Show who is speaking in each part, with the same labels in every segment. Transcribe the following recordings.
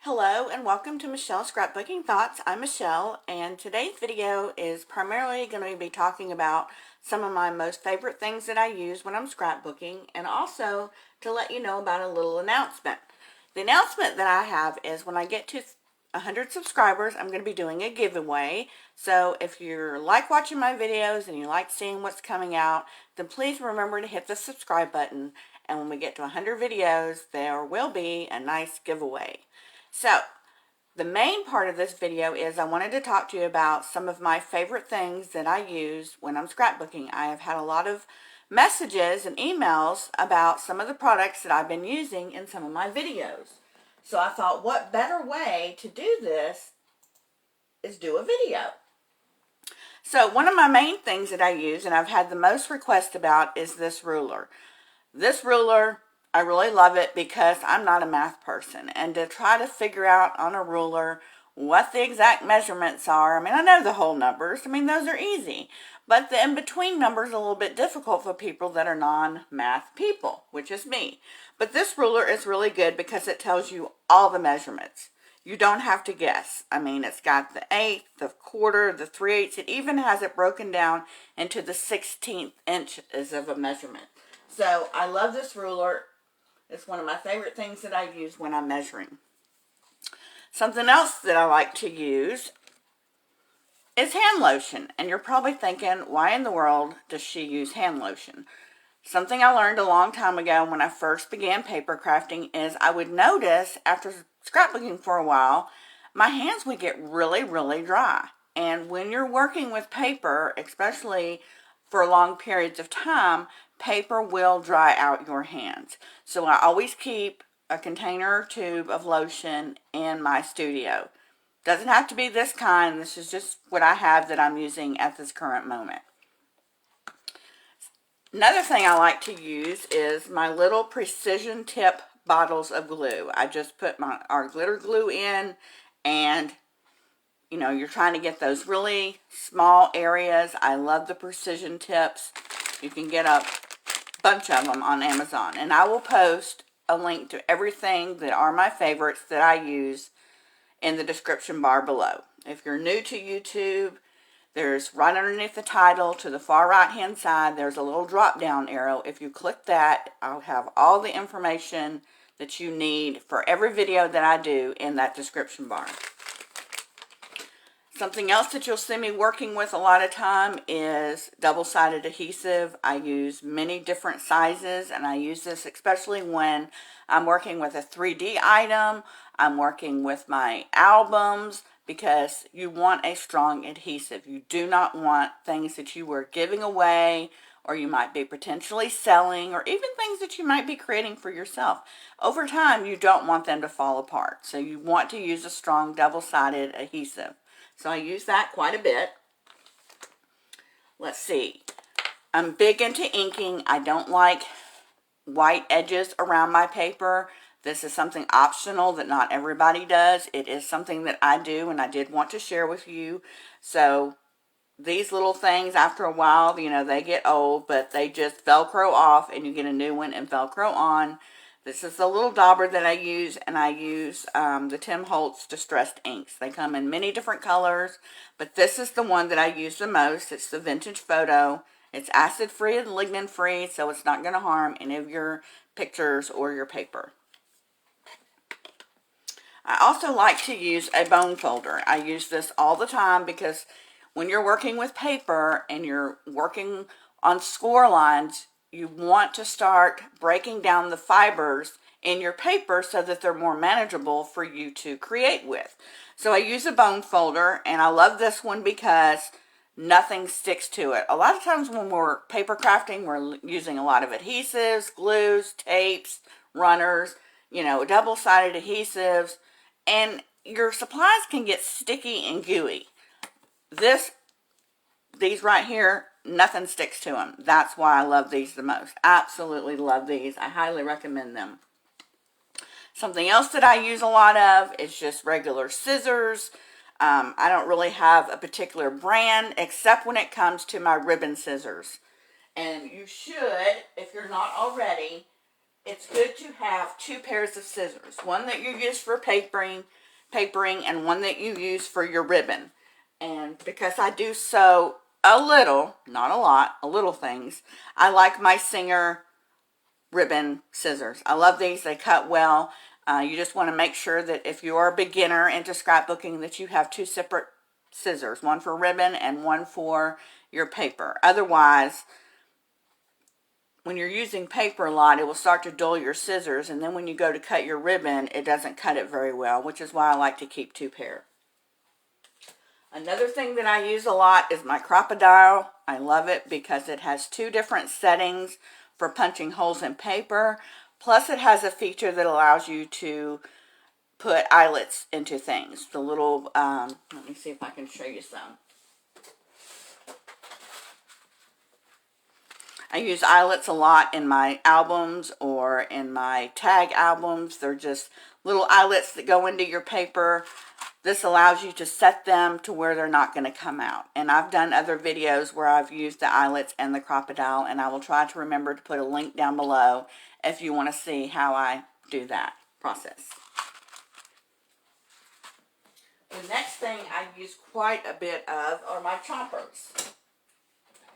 Speaker 1: Hello and welcome to Michelle's Scrapbooking Thoughts. I'm Michelle, and today's video is primarily going to be talking about some of my most favorite things that I use when I'm scrapbooking, and also to let you know about a little announcement. The announcement that I have is when I get to 100 subscribers, I'm going to be doing a giveaway. So if you like watching my videos and you like seeing what's coming out, then please remember to hit the subscribe button. And when we get to 100 videos, there will be a nice giveaway. So, the main part of this video is I wanted to talk to you about some of my favorite things that I use when I'm scrapbooking. I have had a lot of messages and emails about some of the products that I've been using in some of my videos. So I thought, what better way to do this is do a video. So one of my main things that I use, and I've had the most requests about, is this ruler. This ruler, I really love it because I'm not a math person, and to try to figure out on a ruler what the exact measurements are, I mean, I know the whole numbers, I mean, those are easy, but the in-between numbers are a little bit difficult for people that are non-math people, which is me. But this ruler is really good because it tells you all the measurements. You don't have to guess. I mean, it's got the eighth, the quarter, the 3/8. It even has it broken down into the 16th inches of a measurement. So I love this ruler. It's one of my favorite things that I use when I'm measuring. Something else that I like to use is hand lotion. And you're probably thinking, why in the world does she use hand lotion? Something I learned a long time ago when I first began paper crafting is I would notice after scrapbooking for a while, my hands would get really, really dry. And when you're working with paper, especially for long periods of time, paper will dry out your hands. So I always keep a container or tube of lotion in my studio. Doesn't have to be this kind. This is just what I have that I'm using at this current moment. Another thing I like to use is my little precision tip bottles of glue. I just put our glitter glue in, and you know, you're trying to get those really small areas. I love the precision tips. You can get a bunch of them on Amazon, and I will post a link to everything that are my favorites that I use in the description bar below. If you're new to YouTube, there's right underneath the title to the far right hand side, there's a little drop down arrow. If you click that, I'll have all the information that you need for every video that I do in that description bar. Something else that you'll see me working with a lot of time is double-sided adhesive. I use many different sizes, and I use this especially when I'm working with a 3D item, I'm working with my albums, because you want a strong adhesive. You do not want things that you are giving away, or you might be potentially selling, or even things that you might be creating for yourself. Over time, you don't want them to fall apart. So you want to use a strong double-sided adhesive. So I use that quite a bit. Let's see. I'm big into inking. I don't like white edges around my paper. This is something optional that not everybody does. It is something that I do, and I did want to share with you. So these little things, after a while, you know, they get old, but they just Velcro off, and you get a new one and Velcro on. This is the little dauber that I use, and I use the Tim Holtz Distressed Inks. They come in many different colors, but this is the one that I use the most. It's the Vintage Photo. It's acid-free and lignin-free, so it's not going to harm any of your pictures or your paper. I also like to use a bone folder. I use this all the time because when you're working with paper and you're working on score lines, you want to start breaking down the fibers in your paper so that they're more manageable for you to create with. So I use a bone folder, and I love this one because nothing sticks to it. A lot of times when we're paper crafting, we're using a lot of adhesives, glues, tapes, runners, you know, double-sided adhesives, and your supplies can get sticky and gooey. These right here, nothing sticks to them. That's why I love these the most. Absolutely love these. I highly recommend them. Something else that I use a lot of is just regular scissors. I don't really have a particular brand except when it comes to my ribbon scissors. And you should, if you're not already, it's good to have two pairs of scissors. One that you use for papering, and one that you use for your ribbon. And because I do sew a little, not a lot, a little things, I like my Singer ribbon scissors. I love these. They cut well. You just want to make sure that if you're a beginner into scrapbooking that you have two separate scissors, one for ribbon and one for your paper. Otherwise, when you're using paper a lot, it will start to dull your scissors, and then when you go to cut your ribbon, it doesn't cut it very well, which is why I like to keep two pair. Another thing that I use a lot is my Crocodile. I love it because it has two different settings for punching holes in paper. Plus it has a feature that allows you to put eyelets into things. The little, let me see if I can show you some. I use eyelets a lot in my albums or in my tag albums. They're just little eyelets that go into your paper. This allows you to set them to where they're not going to come out. And I've done other videos where I've used the eyelets and the Crocodile, and I will try to remember to put a link down below if you want to see how I do that process. The next thing I use quite a bit of are my chompers.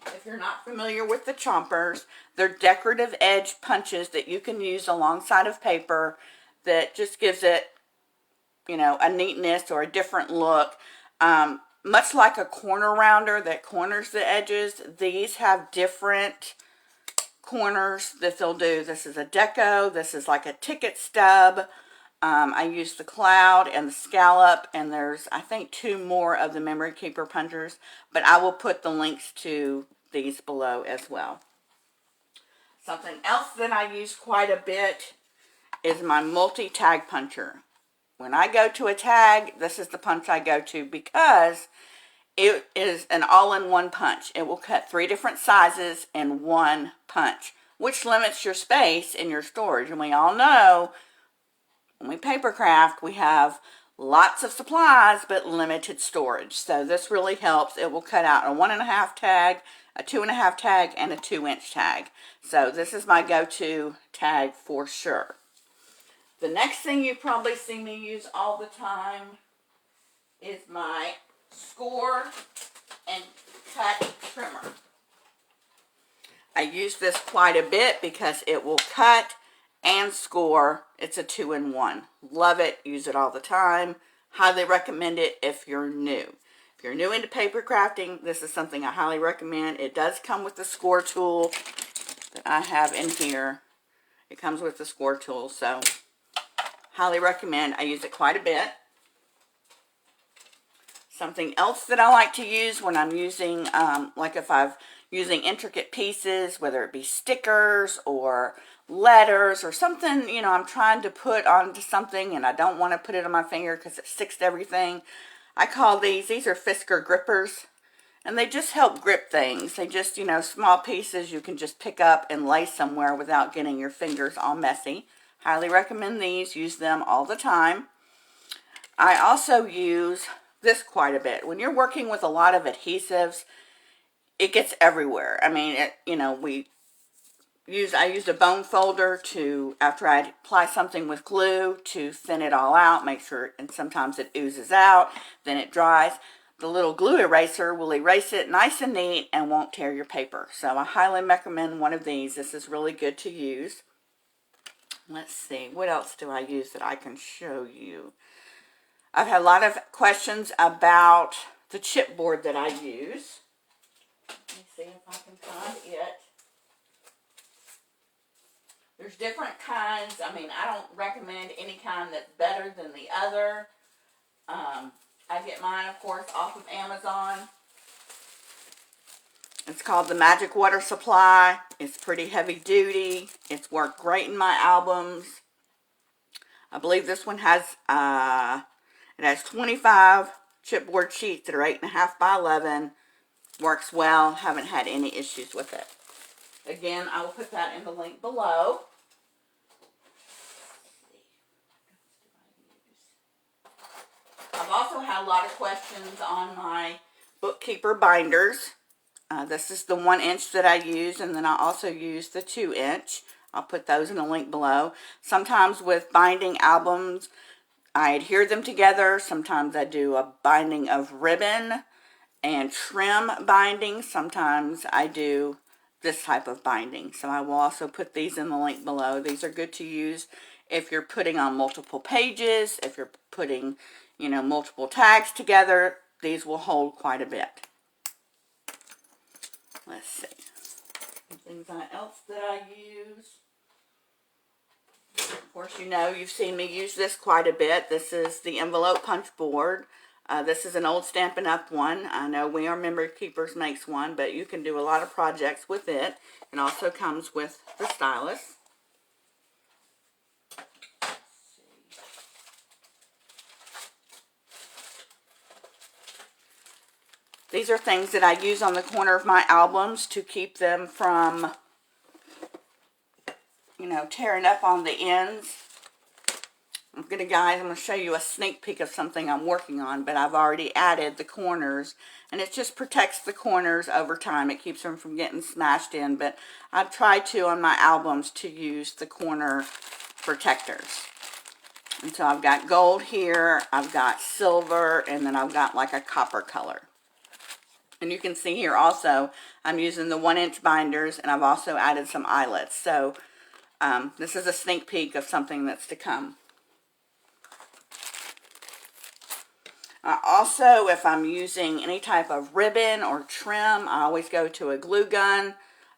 Speaker 1: If you're not familiar with the chompers, they're decorative edge punches that you can use alongside of paper that just gives it, you know, a neatness or a different look. Much like a corner rounder that corners the edges, these have different corners that they'll do. This is a deco, this is like a ticket stub. I use the cloud and the scallop, and there's, I think, two more of the memory keeper punchers, but I will put the links to these below as well. Something else that I use quite a bit is my multi-tag puncher. When I go to a tag, this is the punch I go to because it is an all-in-one punch. It will cut 3 different sizes in one punch, which limits your space in your storage. And we all know when we paper craft, we have lots of supplies but limited storage. So this really helps. It will cut out a 1.5 tag, a 2.5 tag, and a 2-inch tag. So this is my go-to tag for sure. The next thing you probably see me use all the time is my score and cut trimmer. I use this quite a bit because it will cut and score. It's a 2-in-1. Love it. Use it all the time. Highly recommend it if you're new. If you're new into paper crafting, this is something I highly recommend. It does come with the score tool that I have in here. It comes with the score tool, so highly recommend. I use it quite a bit. Something else that I like to use when I'm using, like if I'm using intricate pieces, whether it be stickers or letters or something, you know, I'm trying to put onto something and I don't want to put it on my finger because it sticks to everything. I call these are Fisker grippers, and they just help grip things. They just, you know, small pieces you can just pick up and lay somewhere without getting your fingers all messy. Highly recommend these. Use them all the time. I also use this quite a bit. When you're working with a lot of adhesives, it gets everywhere. I mean, you know, I use a bone folder to, after I apply something with glue, to thin it all out, make sure, and sometimes it oozes out, then it dries. The little glue eraser will erase it nice and neat and won't tear your paper. So I highly recommend one of these. This is really good to use. Let's see, what else do I use that I can show you? I've had a lot of questions about the chipboard that I use. Let me see if I can find it. There's different kinds. I mean, I don't recommend any kind that's better than the other. I get mine, of course, off of Amazon. It's called the Magic Water Supply. It's pretty heavy duty. It's worked great in my albums. I believe this one has, it has 25 chipboard sheets that are 8.5 by 11. Works well. Haven't had any issues with it. Again, I will put that in the link below. I've also had a lot of questions on my bookkeeper binders. This is the 1-inch that I use, and then I also use the 2-inch. I'll put those in the link below. Sometimes with binding albums, I adhere them together. Sometimes I do a binding of ribbon and trim binding. Sometimes I do this type of binding. So I will also put these in the link below. These are good to use if you're putting on multiple pages, if you're putting, multiple tags together. These will hold quite a bit. Let's see. Things else that I use. Of course, you've seen me use this quite a bit. This is the envelope punch board. This is an old Stampin' Up! One. I know We Are Memory Keepers makes one, but you can do a lot of projects with it. It also comes with the stylus. These are things that I use on the corner of my albums to keep them from, tearing up on the ends. I'm going to show you a sneak peek of something I'm working on, but I've already added the corners, and it just protects the corners over time. It keeps them from getting smashed in, but I've tried to, on my albums, to use the corner protectors. And so I've got gold here, I've got silver, and then I've got like a copper color. And you can see here also, I'm using the 1-inch binders, and I've also added some eyelets. So this is a sneak peek of something that's to come. Also, if I'm using any type of ribbon or trim, I always go to a glue gun.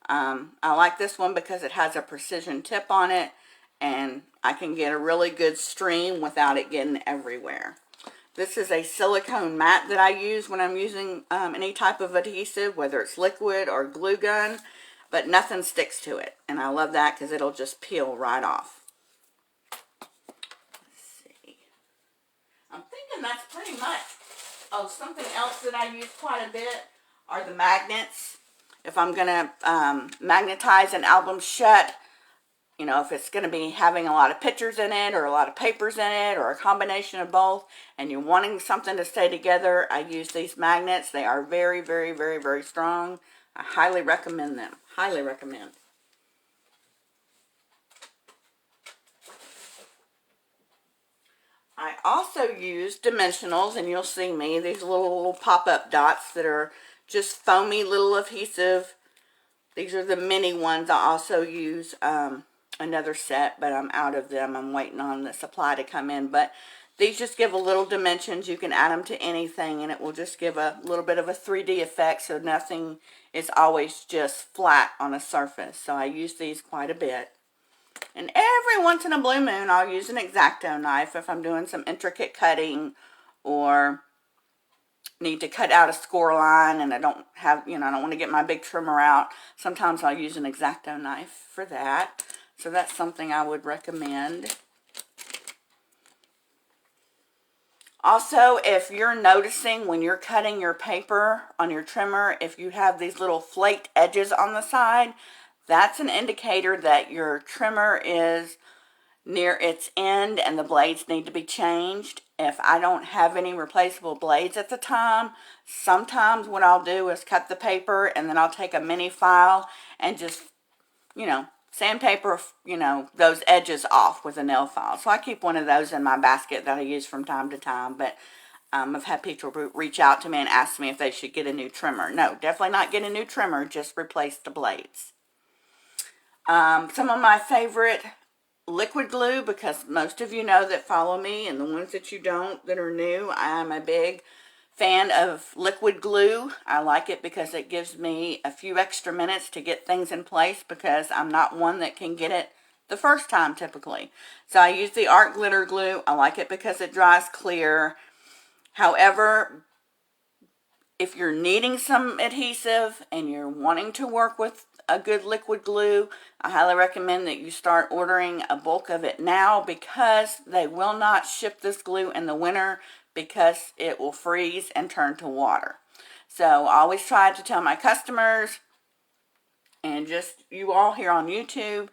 Speaker 1: I like this one because it has a precision tip on it, and I can get a really good stream without it getting everywhere. This is a silicone mat that I use when I'm using any type of adhesive, whether it's liquid or glue gun, but nothing sticks to it. And I love that because it'll just peel right off. I'm thinking that's pretty much. Oh, something else that I use quite a bit are the magnets. If I'm going to magnetize an album shut, if it's going to be having a lot of pictures in it or a lot of papers in it or a combination of both, and you're wanting something to stay together, I use these magnets. They are very, very, very, very strong. I highly recommend them. Highly recommend. I also use dimensionals, and you'll see me, these little pop-up dots that are just foamy little adhesive. These are the mini ones. I also use another set, but I'm out of them. I'm waiting on the supply to come in, but these just give a little dimensions. You can add them to anything, and it will just give a little bit of a 3D effect, so nothing is always just flat on a surface. So I use these quite a bit. And every once in a blue moon, I'll use an X-Acto knife if I'm doing some intricate cutting or need to cut out a score line and I don't have, I don't want to get my big trimmer out. Sometimes I'll use an X-Acto knife for that. So that's something I would recommend. Also, if you're noticing when you're cutting your paper on your trimmer, if you have these little flaked edges on the side, that's an indicator that your trimmer is near its end and the blades need to be changed. If I don't have any replaceable blades at the time, sometimes what I'll do is cut the paper and then I'll take a mini file and just, sandpaper, those edges off with a nail file. So I keep one of those in my basket that I use from time to time, but I've had people reach out to me and ask me if they should get a new trimmer. No, definitely not get a new trimmer, just replace the blades. Some of my favorite liquid glue, because most of you know that follow me, and the ones that you don't that are new, I'm a big fan of liquid glue. I like it because it gives me a few extra minutes to get things in place, because I'm not one that can get it the first time typically. So I use the art glitter glue. I like it because it dries clear. However, if you're needing some adhesive and you're wanting to work with a good liquid glue, I highly recommend that you start ordering a bulk of it now, because they will not ship this glue in the winter because it will freeze and turn to water. So I always try to tell my customers, and just you all here on YouTube,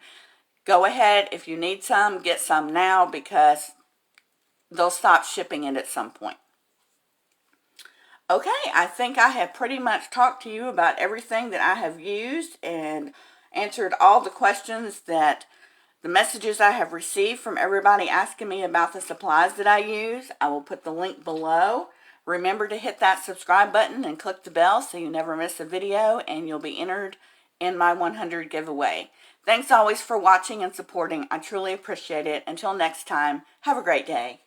Speaker 1: go ahead, if you need some, get some now, because they'll stop shipping it at some point. Okay, I think I have pretty much talked to you about everything that I have used, and answered all the questions that the messages I have received from everybody asking me about the supplies that I use. I will put the link below. Remember to hit that subscribe button and click the bell so you never miss a video, and you'll be entered in my 100 giveaway. Thanks always for watching and supporting. I truly appreciate it. Until next time, have a great day.